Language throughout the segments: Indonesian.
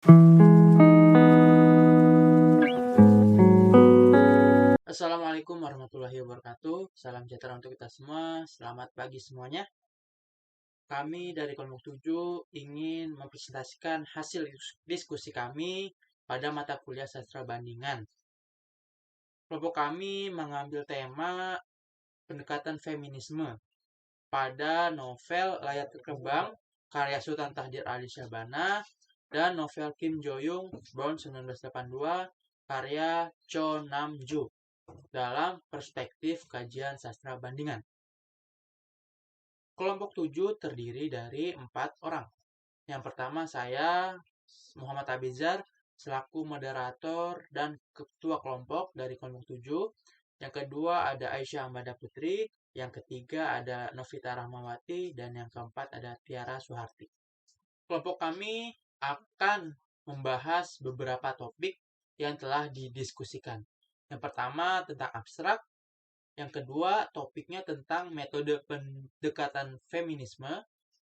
Assalamualaikum warahmatullahi wabarakatuh. Salam sejahtera untuk kita semua. Selamat pagi semuanya. Kami dari kelompok 7 ingin mempresentasikan hasil diskusi kami pada mata kuliah sastra bandingan. Kelompok kami mengambil tema pendekatan feminisme pada novel Layar Terkembang karya Sultan Tahdir Ali Syahbana dan novel Kim Jo-young Born 1982 karya Cho Nam-joo dalam perspektif kajian sastra bandingan. Kelompok 7 terdiri dari 4 orang. Yang pertama saya, Muhammad Abizar, selaku moderator dan ketua kelompok dari kelompok 7. Yang kedua ada Aisyah Ahmada Putri. Yang ketiga ada Novita Rahmawati. Dan yang keempat ada Tiara Suharti. Kelompok kami akan membahas beberapa topik yang telah didiskusikan. Yang pertama tentang abstrak, yang kedua topiknya tentang metode pendekatan feminisme,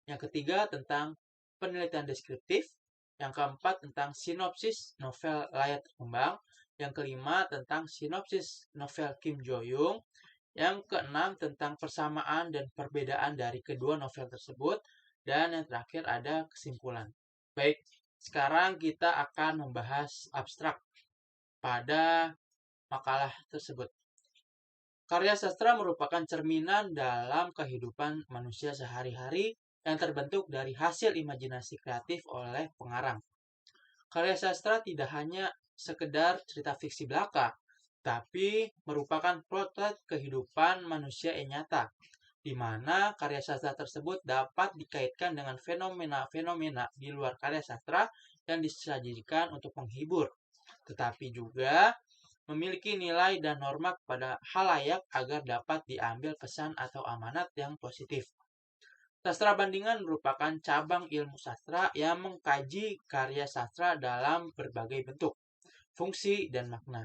yang ketiga tentang penelitian deskriptif, yang keempat tentang sinopsis novel Layar Terkembang, yang kelima tentang sinopsis novel Kim Jo-young, yang keenam tentang persamaan dan perbedaan dari kedua novel tersebut, dan yang terakhir ada kesimpulan. Baik, sekarang kita akan membahas abstrak pada makalah tersebut. Karya sastra merupakan cerminan dalam kehidupan manusia sehari-hari yang terbentuk dari hasil imajinasi kreatif oleh pengarang. Karya sastra tidak hanya sekedar cerita fiksi belaka, tapi merupakan potret kehidupan manusia yang nyata, di mana karya sastra tersebut dapat dikaitkan dengan fenomena-fenomena di luar karya sastra yang disajikan untuk menghibur, tetapi juga memiliki nilai dan norma kepada khalayak agar dapat diambil pesan atau amanat yang positif. Sastra bandingan merupakan cabang ilmu sastra yang mengkaji karya sastra dalam berbagai bentuk, fungsi, dan makna.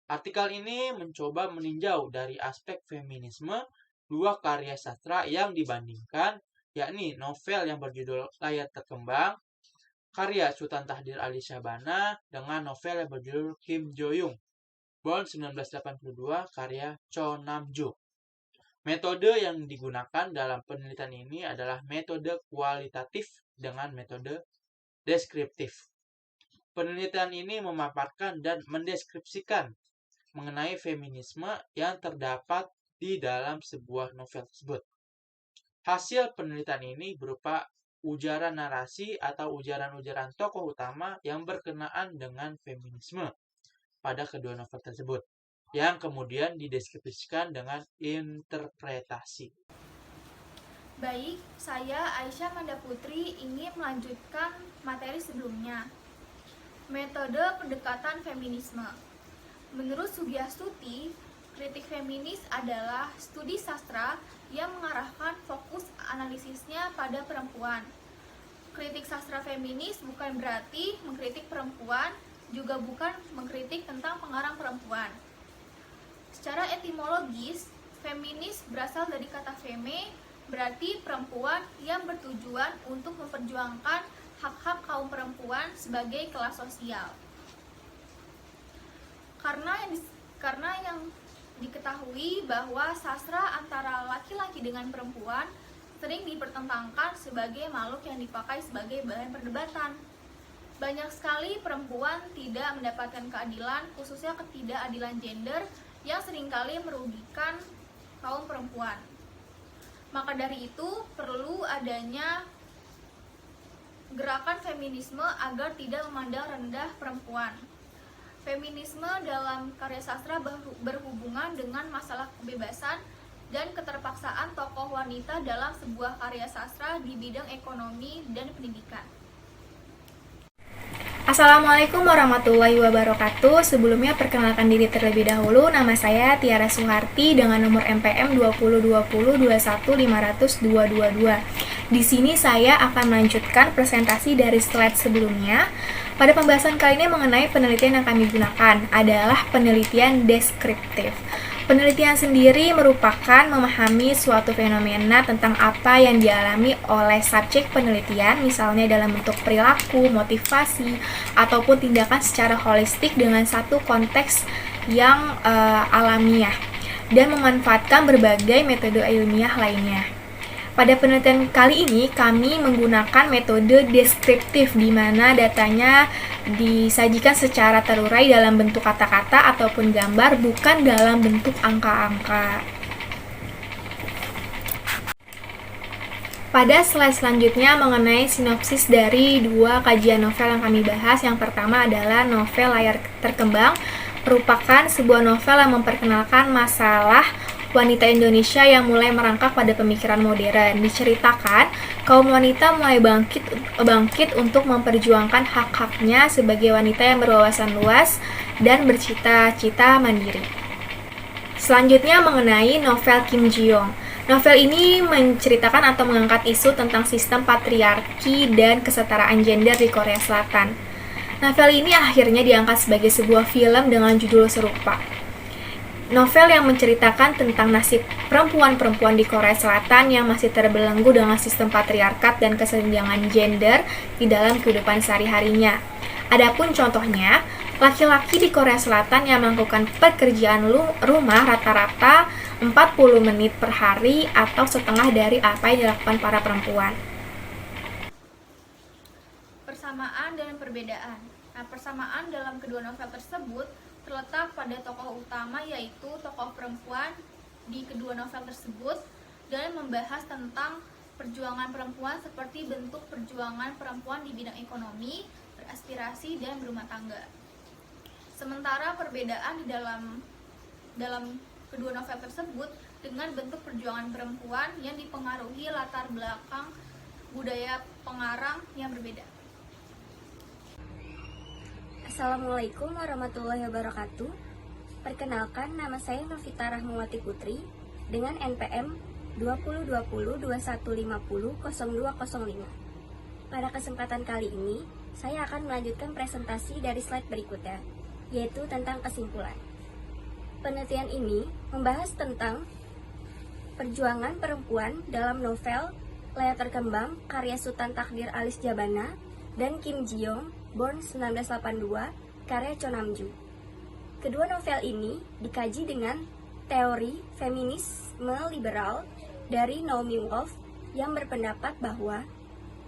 Artikel ini mencoba meninjau dari aspek feminisme dua karya sastra yang dibandingkan, yakni novel yang berjudul Layar Terkembang, karya Sultan Tahdir Ali Syahbana, dengan novel yang berjudul Kim Jo-young Born 1982 karya Cho Nam-joo. Metode yang digunakan dalam penelitian ini adalah metode kualitatif dengan metode deskriptif. Penelitian ini memaparkan dan mendeskripsikan mengenai feminisme yang terdapat di dalam sebuah novel tersebut. Hasil penelitian ini berupa ujaran narasi atau ujaran-ujaran tokoh utama yang berkenaan dengan feminisme pada kedua novel tersebut, yang kemudian dideskripsikan dengan interpretasi. Baik, saya Aisyah Ahmada Putri ingin melanjutkan materi sebelumnya. Metode pendekatan feminisme. Menurut Sugiastuti, kritik feminis adalah studi sastra yang mengarahkan fokus analisisnya pada perempuan. Kritik sastra feminis bukan berarti mengkritik perempuan, juga bukan mengkritik tentang pengarang perempuan. Secara etimologis, feminis berasal dari kata feme, berarti perempuan yang bertujuan untuk memperjuangkan hak-hak kaum perempuan sebagai kelas sosial. Karena yang diketahui bahwa sastra antara laki-laki dengan perempuan sering dipertentangkan sebagai makhluk yang dipakai sebagai bahan perdebatan. Banyak sekali perempuan tidak mendapatkan keadilan, khususnya ketidakadilan gender yang seringkali merugikan kaum perempuan. Maka dari itu, perlu adanya gerakan feminisme agar tidak memandang rendah perempuan. Feminisme dalam karya sastra berhubungan dengan masalah kebebasan dan keterpaksaan tokoh wanita dalam sebuah karya sastra di bidang ekonomi dan pendidikan. Assalamualaikum warahmatullahi wabarakatuh. Sebelumnya perkenalkan diri terlebih dahulu. Nama saya Tiara Suharti dengan nomor MPM 202021500222. Di sini saya akan melanjutkan presentasi dari slide sebelumnya. Pada pembahasan kali ini mengenai penelitian yang kami gunakan adalah penelitian deskriptif. Penelitian sendiri merupakan memahami suatu fenomena tentang apa yang dialami oleh subjek penelitian, misalnya dalam bentuk perilaku, motivasi, ataupun tindakan secara holistik dengan satu konteks yang alamiah, dan memanfaatkan berbagai metode ilmiah lainnya. Pada penelitian kali ini, kami menggunakan metode deskriptif, di mana datanya disajikan secara terurai dalam bentuk kata-kata ataupun gambar, bukan dalam bentuk angka-angka. Pada slide selanjutnya mengenai sinopsis dari dua kajian novel yang kami bahas. Yang pertama adalah novel Layar Terkembang, merupakan sebuah novel yang memperkenalkan masalah wanita Indonesia yang mulai merangkak pada pemikiran modern. Diceritakan, kaum wanita mulai bangkit untuk memperjuangkan hak-haknya sebagai wanita yang berwawasan luas dan bercita-cita mandiri. Selanjutnya mengenai novel Kim Ji-young. Novel ini menceritakan atau mengangkat isu tentang sistem patriarki dan kesetaraan gender di Korea Selatan. Novel ini akhirnya diangkat sebagai sebuah film dengan judul serupa. Novel yang menceritakan tentang nasib perempuan-perempuan di Korea Selatan yang masih terbelenggu dengan sistem patriarkat dan kesenjangan gender di dalam kehidupan sehari-harinya. Adapun contohnya, laki-laki di Korea Selatan yang melakukan pekerjaan rumah rata-rata 40 menit per hari atau setengah dari apa yang dilakukan para perempuan. Persamaan dan perbedaan. Nah, persamaan dalam kedua novel tersebut terletak pada tokoh utama, yaitu tokoh perempuan di kedua novel tersebut, dan membahas tentang perjuangan perempuan seperti bentuk perjuangan perempuan di bidang ekonomi, beraspirasi, dan berumah tangga. Sementara perbedaan di dalam kedua novel tersebut dengan bentuk perjuangan perempuan yang dipengaruhi latar belakang budaya pengarang yang berbeda. Assalamualaikum warahmatullahi wabarakatuh. Perkenalkan, nama saya Novita Rahmawati Putri dengan NPM 202021500205. Pada kesempatan kali ini, saya akan melanjutkan presentasi dari slide berikutnya, yaitu tentang kesimpulan. Penelitian ini membahas tentang perjuangan perempuan dalam novel Layar Terkembang karya Sutan Takdir Alis Jabana dan Kim Ji-young Born 1982 karya Cho Nam-ju. Kedua novel ini dikaji dengan teori feminisme liberal dari Naomi Wolf yang berpendapat bahwa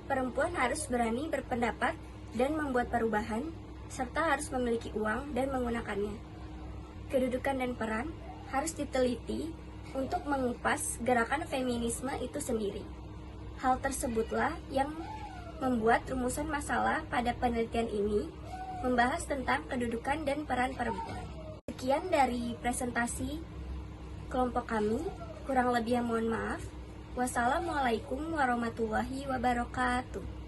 perempuan harus berani berpendapat dan membuat perubahan, serta harus memiliki uang dan menggunakannya. Kedudukan dan peran harus diteliti untuk mengupas gerakan feminisme itu sendiri. Hal tersebutlah yang membuat rumusan masalah pada penelitian ini membahas tentang kedudukan dan peran perempuan. Sekian dari presentasi kelompok kami, kurang lebihnya mohon maaf. Wassalamualaikum warahmatullahi wabarakatuh.